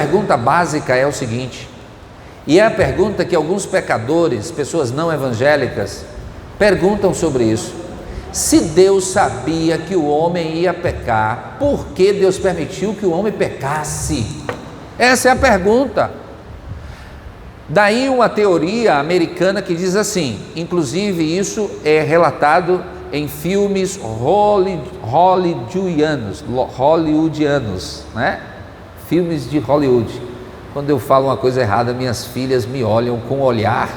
pergunta básica é o seguinte, e é a pergunta que alguns pecadores, pessoas não evangélicas, perguntam sobre isso: se Deus sabia que o homem ia pecar, por que Deus permitiu que o homem pecasse? Essa é a pergunta. Daí uma teoria americana que diz assim, inclusive isso é relatado em filmes hollywoodianos, né? Filmes de Hollywood. Quando eu falo uma coisa errada, minhas filhas me olham com um olhar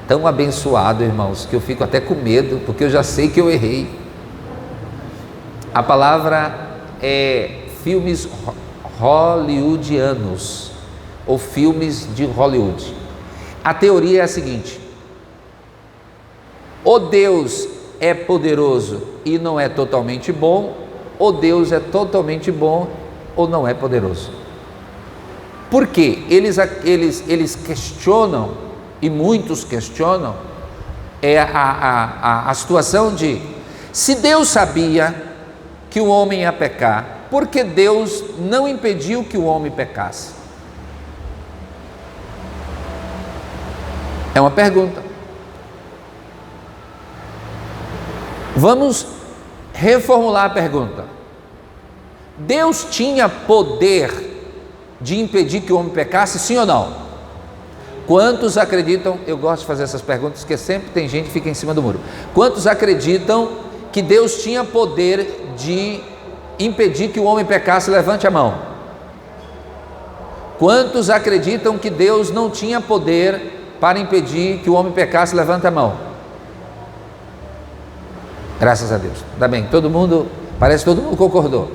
tão abençoado, irmãos, que eu fico até com medo, porque eu já sei que eu errei. A palavra é filmes hollywoodianos, ou filmes de Hollywood. A teoria é a seguinte: ou Deus é poderoso e não é totalmente bom, ou Deus é totalmente bom ou não é poderoso. Por quê? Eles questionam, e muitos questionam, a situação de: se Deus sabia que o homem ia pecar, por que Deus não impediu que o homem pecasse? É uma pergunta. Vamos reformular a pergunta. Deus tinha poder de impedir que o homem pecasse, sim ou não? Quantos acreditam? Eu gosto de fazer essas perguntas, porque sempre tem gente que fica em cima do muro. Quantos acreditam que Deus tinha poder de impedir que o homem pecasse? Levante a mão. Quantos acreditam que Deus não tinha poder para impedir que o homem pecasse? Levanta a mão. Graças a Deus. Tá bem, todo mundo, parece que todo mundo concordou.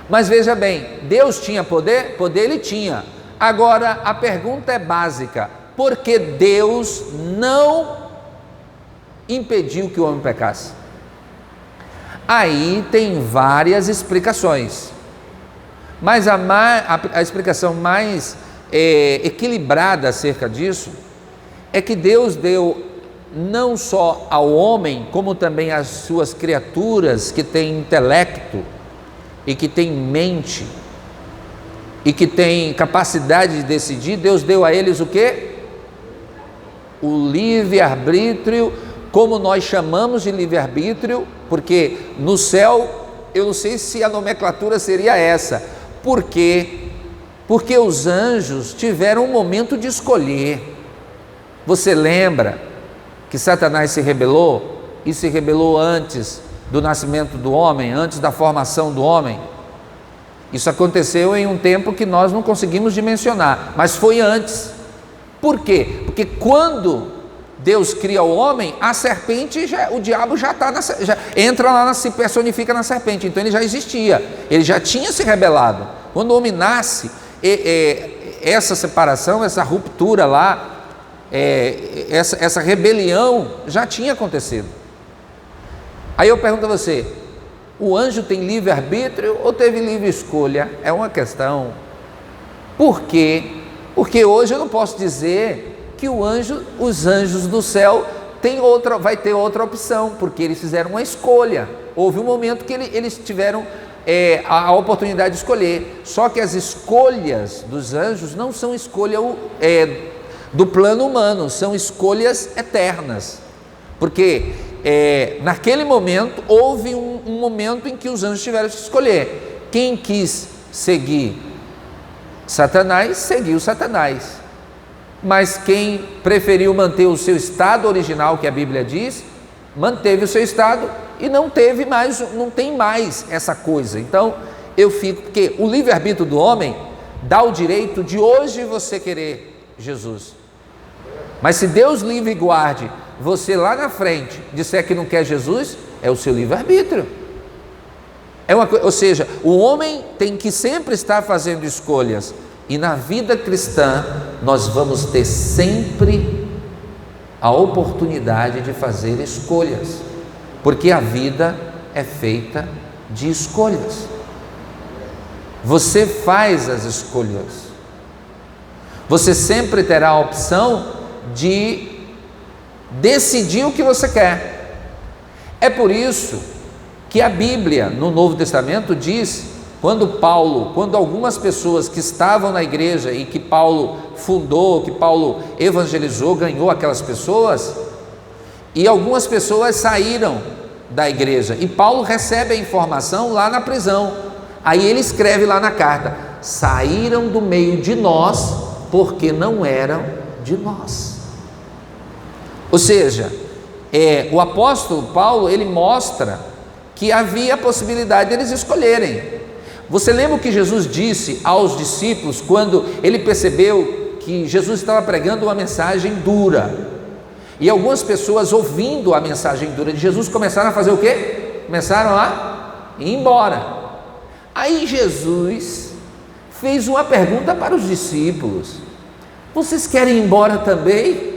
Mas veja bem, Deus tinha poder? Poder ele tinha. Agora a pergunta é básica: por que Deus não impediu que o homem pecasse? Aí tem várias explicações, mas a explicação mais equilibrada acerca disso é que Deus deu não só ao homem, como também às suas criaturas que têm intelecto e que têm mente e que têm capacidade de decidir, Deus deu a eles o quê? O livre-arbítrio, como nós chamamos de livre-arbítrio, porque no céu, eu não sei se a nomenclatura seria essa, porque os anjos tiveram um momento de escolher. Você lembra que Satanás se rebelou, e se rebelou antes do nascimento do homem, antes da formação do homem? Isso aconteceu em um tempo que nós não conseguimos dimensionar, mas foi antes. Por quê? Porque quando Deus cria o homem, a serpente, o diabo já entra lá, se personifica na serpente, então ele já existia, ele já tinha se rebelado. Quando o homem nasce, essa separação, essa ruptura lá, essa rebelião já tinha acontecido. Aí eu pergunto a você: o anjo tem livre-arbítrio ou teve livre escolha? É uma questão. Por quê? Porque hoje eu não posso dizer que os anjos do céu vai ter outra opção, porque eles fizeram uma escolha. Houve um momento que eles tiveram a oportunidade de escolher. Só que as escolhas dos anjos não são escolha do plano humano, são escolhas eternas, porque naquele momento houve um momento em que os anjos tiveram que escolher. Quem quis seguir Satanás, seguiu Satanás, mas quem preferiu manter o seu estado original, que a Bíblia diz, manteve o seu estado e não tem mais essa coisa. Então porque o livre-arbítrio do homem dá o direito de hoje você querer Jesus, mas se Deus livre e guarde você lá na frente disser que não quer Jesus, é o seu livre-arbítrio. Ou seja, o homem tem que sempre estar fazendo escolhas, e na vida cristã nós vamos ter sempre a oportunidade de fazer escolhas, porque a vida é feita de escolhas. Você faz as escolhas, você sempre terá a opção de decidir o que você quer. É por isso que a Bíblia no Novo Testamento diz quando algumas pessoas que estavam na igreja e que Paulo fundou, que Paulo evangelizou, ganhou aquelas pessoas, e algumas pessoas saíram da igreja, e Paulo recebe a informação lá na prisão. Aí ele escreve lá na carta: saíram do meio de nós porque não eram de nós. Ou seja, o apóstolo Paulo, ele mostra que havia a possibilidade deles escolherem. Você lembra o que Jesus disse aos discípulos quando ele percebeu que Jesus estava pregando uma mensagem dura, e algumas pessoas, ouvindo a mensagem dura de Jesus, começaram a fazer o quê? Começaram a ir embora. Aí Jesus fez uma pergunta para os discípulos: vocês querem ir embora também?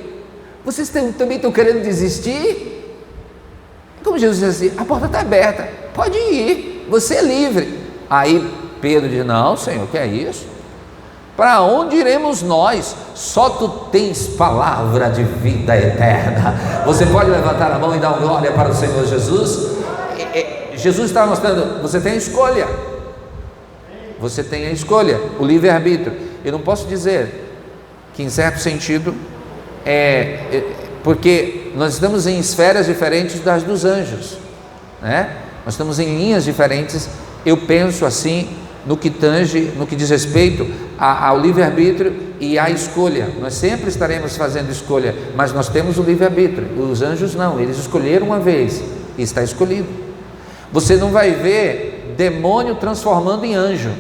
Vocês também estão querendo desistir? Como Jesus disse assim: a porta está aberta, pode ir, você é livre. Aí Pedro diz: não, Senhor, que é isso? Para onde iremos nós? Só tu tens palavra de vida eterna. Você pode levantar a mão e dar uma glória para o Senhor Jesus? Jesus estava mostrando: você tem a escolha. Você tem a escolha, o livre-arbítrio. Eu não posso dizer que, em certo sentido, porque nós estamos em esferas diferentes das dos anjos, né? Nós estamos em linhas diferentes. Eu penso assim no que tange, no que diz respeito ao livre-arbítrio e à escolha. Nós sempre estaremos fazendo escolha, mas nós temos o livre-arbítrio. Os anjos não, eles escolheram uma vez e está escolhido. Você não vai ver demônio transformando em anjo,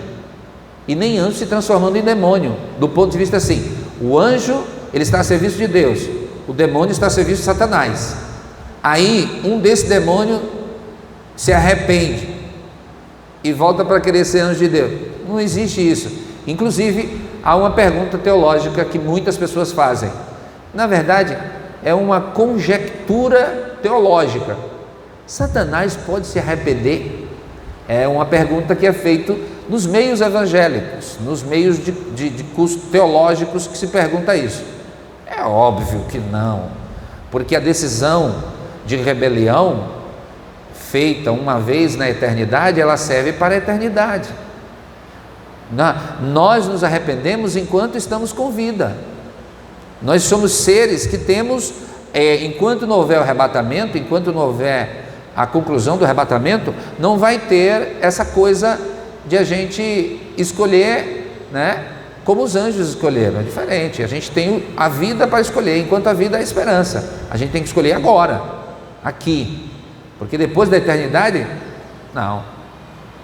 e nem anjo se transformando em demônio, do ponto de vista assim: o anjo, ele está a serviço de Deus, o demônio está a serviço de Satanás. Aí um desse demônio se arrepende e volta para querer ser anjo de Deus. Não existe isso. Inclusive, há uma pergunta teológica que muitas pessoas fazem. Na verdade, é uma conjectura teológica: Satanás pode se arrepender? É uma pergunta que é feita nos meios evangélicos, nos meios de cursos teológicos, que se pergunta isso. É óbvio que não, porque a decisão de rebelião feita uma vez na eternidade, ela serve para a eternidade. Nós nos arrependemos enquanto estamos com vida. Nós somos seres que temos, enquanto não houver o arrebatamento, enquanto não houver a conclusão do arrebatamento, não vai ter essa coisa de a gente escolher, né, como os anjos escolheram. É diferente. A gente tem a vida para escolher, enquanto a vida é a esperança. A gente tem que escolher agora, aqui, porque depois da eternidade, não.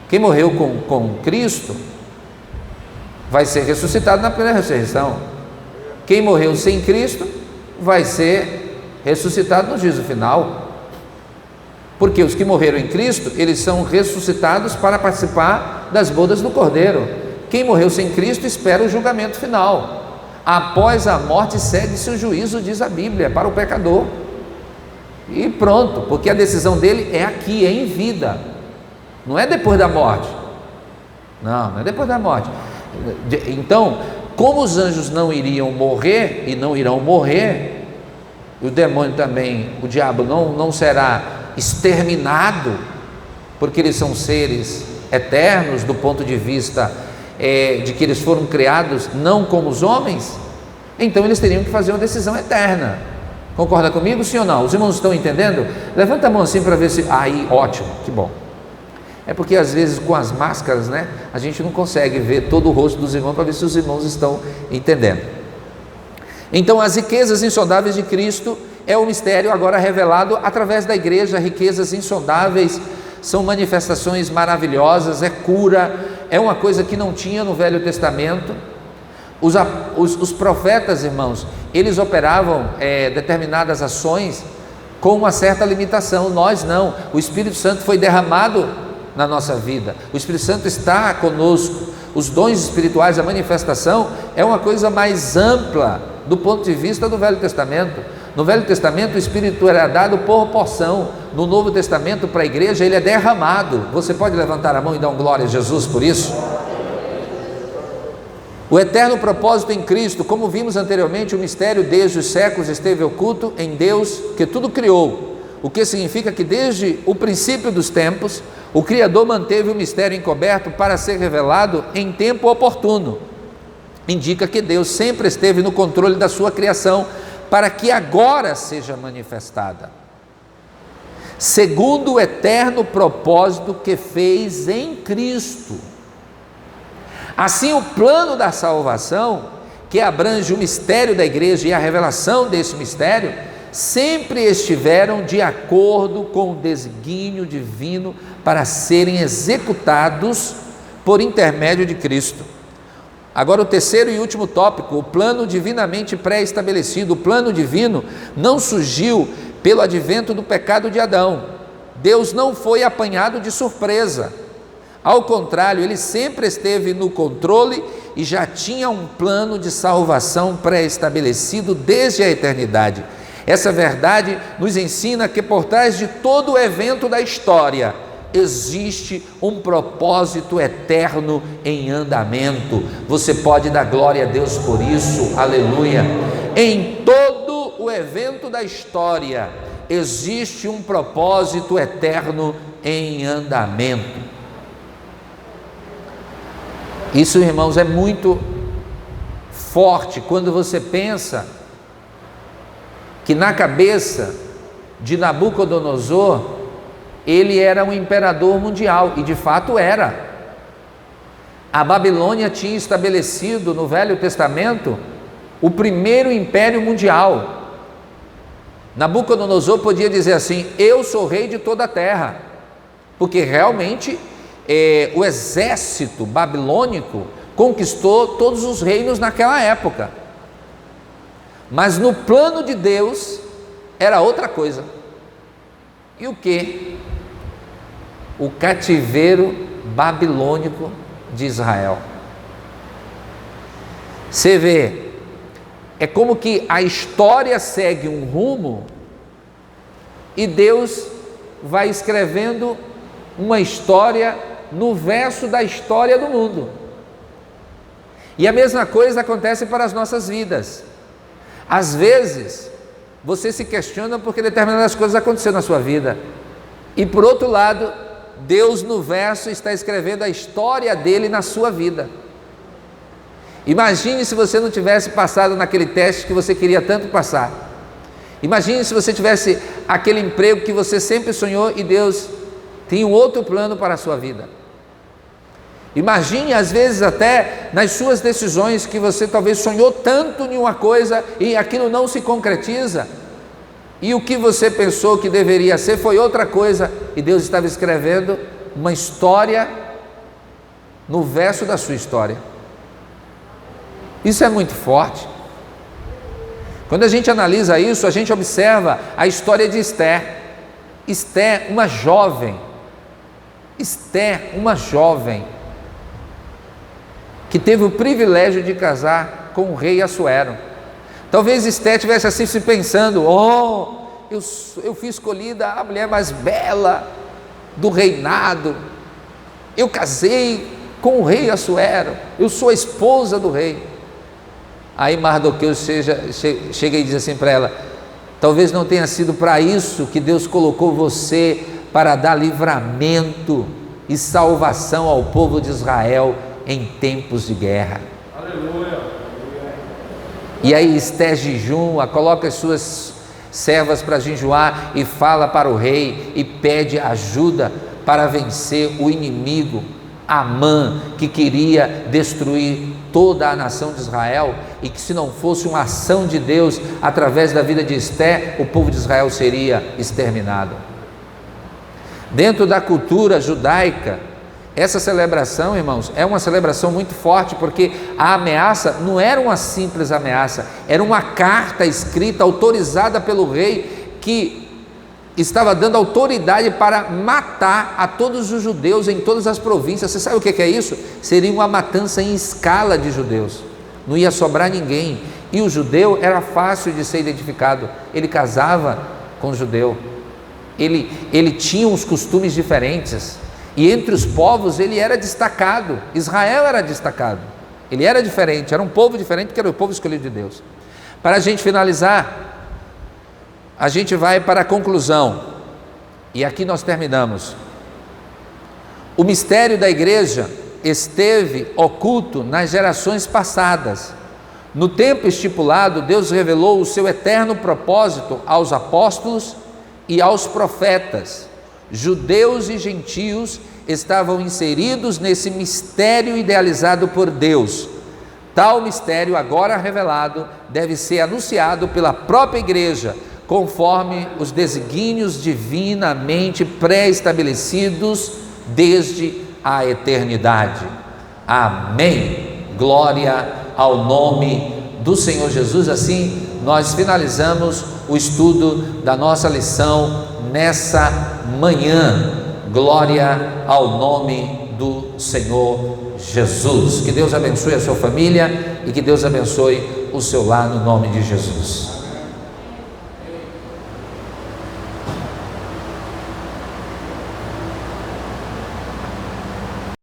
Quem morreu com Cristo vai ser ressuscitado na primeira ressurreição. Quem morreu sem Cristo vai ser ressuscitado no juízo final. Porque os que morreram em Cristo, eles são ressuscitados para participar das bodas do Cordeiro. Quem morreu sem Cristo espera o julgamento final. Após a morte segue-se o juízo, diz a Bíblia, para o pecador. E pronto, porque a decisão dele é aqui, é em vida, não é depois da morte. Não é depois da morte. Então, como os anjos não iriam morrer e não irão morrer, o demônio também, o diabo não será exterminado, porque eles são seres eternos do ponto de vista de que eles foram criados não como os homens, então eles teriam que fazer uma decisão eterna. Concorda comigo, sim ou não? Os irmãos estão entendendo? Levanta a mão assim para ver se... Aí, ótimo, que bom. É porque às vezes com as máscaras, né, a gente não consegue ver todo o rosto dos irmãos para ver se os irmãos estão entendendo. Então, as riquezas insondáveis de Cristo é o mistério agora revelado através da igreja. Riquezas insondáveis são manifestações maravilhosas, é cura, é uma coisa que não tinha no Velho Testamento. Os profetas, irmãos, eles operavam determinadas ações com uma certa limitação. Nós não. O Espírito Santo foi derramado na nossa vida, o Espírito Santo está conosco. Os dons espirituais, a manifestação é uma coisa mais ampla do ponto de vista do Velho Testamento. No Velho Testamento o Espírito era dado por porção. No Novo Testamento, para a igreja, ele é derramado. Você pode levantar a mão e dar um glória a Jesus por isso? O eterno propósito em Cristo, como vimos anteriormente, o mistério desde os séculos esteve oculto em Deus, que tudo criou, o que significa que desde o princípio dos tempos, O Criador manteve o mistério encoberto para ser revelado em tempo oportuno. Indica que Deus sempre esteve no controle da sua criação, para que agora seja manifestada, segundo o eterno propósito que fez em Cristo. Assim, o plano da salvação, que abrange o mistério da igreja e a revelação desse mistério, sempre estiveram de acordo com o desígnio divino para serem executados por intermédio de Cristo. Agora, o terceiro e último tópico, o plano divinamente pré-estabelecido. O plano divino não surgiu pelo advento do pecado de Adão. Deus não foi apanhado de surpresa. Ao contrário, ele sempre esteve no controle e já tinha um plano de salvação pré-estabelecido desde a eternidade. Essa verdade nos ensina que por trás de todo o evento da história existe um propósito eterno em andamento. Você pode dar glória a Deus por isso, aleluia. Em todo o evento da história existe um propósito eterno em andamento. Isso, irmãos, é muito forte quando você pensa que na cabeça de Nabucodonosor ele era um imperador mundial, e de fato era. A Babilônia tinha estabelecido no Velho Testamento o primeiro império mundial. Nabucodonosor podia dizer assim: eu sou rei de toda a terra, porque realmente o exército babilônico conquistou todos os reinos naquela época. Mas no plano de Deus era outra coisa. E o que? O cativeiro babilônico de Israel. Você vê, é como que a história segue um rumo e Deus vai escrevendo uma história no verso da história do mundo. E a mesma coisa acontece para as nossas vidas. Às vezes, você se questiona porque determinadas coisas aconteceram na sua vida, e por outro lado, Deus no verso está escrevendo a história dele na sua vida. Imagine se você não tivesse passado naquele teste que você queria tanto passar. Imagine se você tivesse aquele emprego que você sempre sonhou e Deus tem um outro plano para a sua vida. Imagine, às vezes, até nas suas decisões, que você talvez sonhou tanto em uma coisa e aquilo não se concretiza, e o que você pensou que deveria ser foi outra coisa, e Deus estava escrevendo uma história no verso da sua história. Isso é muito forte. Quando a gente analisa isso, a gente observa a história de Esther. Esther, uma jovem que teve o privilégio de casar com o rei Assuero. Talvez Esther estivesse assim se pensando: eu fui escolhida a mulher mais bela do reinado, eu casei com o rei Assuero, eu sou a esposa do rei. Aí Mardoqueu chega e diz assim para ela: talvez não tenha sido para isso que Deus colocou você, para dar livramento e salvação ao povo de Israel em tempos de guerra. Aleluia. E aí Esther jejuma, coloca as suas servas para jejuar e fala para o rei e pede ajuda para vencer o inimigo Amã, que queria destruir toda a nação de Israel, e que se não fosse uma ação de Deus através da vida de Esther, o povo de Israel seria exterminado. Dentro da cultura judaica, essa celebração, irmãos, é uma celebração muito forte, porque a ameaça não era uma simples ameaça, era uma carta escrita, autorizada pelo rei, que estava dando autoridade para matar a todos os judeus em todas as províncias. Você sabe o que é isso? Seria uma matança em escala de judeus, não ia sobrar ninguém. E o judeu era fácil de ser identificado, ele casava com o judeu, ele tinha uns costumes diferentes, e entre os povos ele era destacado. Israel era destacado, ele era diferente, era um povo diferente, porque era o povo escolhido de Deus. Para a gente finalizar, a gente vai para a conclusão, e aqui nós terminamos. O mistério da igreja esteve oculto nas gerações passadas. No tempo estipulado, Deus revelou o seu eterno propósito aos apóstolos e aos profetas. Judeus e gentios estavam inseridos nesse mistério idealizado por Deus. Tal mistério, agora revelado, deve ser anunciado pela própria igreja, conforme os desígnios divinamente pré-estabelecidos desde a eternidade. Amém. Glória ao nome do Senhor Jesus. Assim, nós finalizamos o estudo da nossa lição nessa manhã. Glória ao nome do Senhor Jesus. Que Deus abençoe a sua família e que Deus abençoe o seu lar no nome de Jesus.